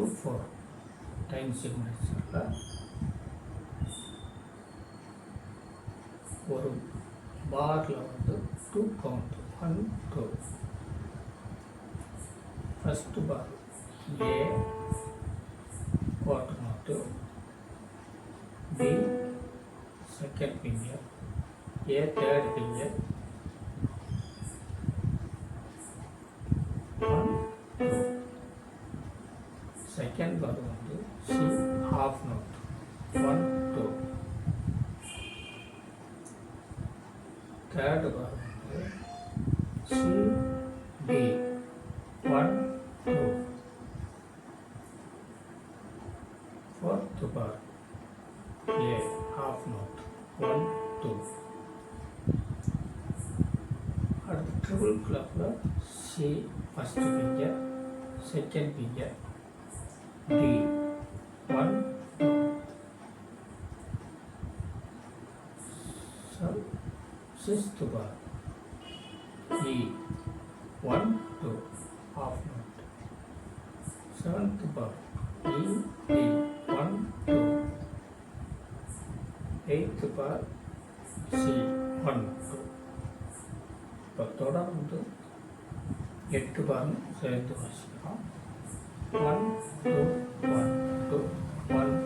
to 4 time சிக்னேச்சரில் ஒரு பாரில் வந்து 2 count 1 2. First bar A quarter note, B second finger, A third finger, 1 2. Second bar வந்து C half note, 1 2. Third bar வந்து C D, 1 2. Fourth bar A half note, 1 2. அடுத்து triple கிளாப்பில் C first finger, second finger, D 1 2. So sixth bar E 1 2 half note. Seventh bar E D 1 2. Eighth bar C 1 2. இப்போ தொடர்ந்து 8 பாரும் சேர்த்து வாசிக்கிறோம். 1 2 1 2 1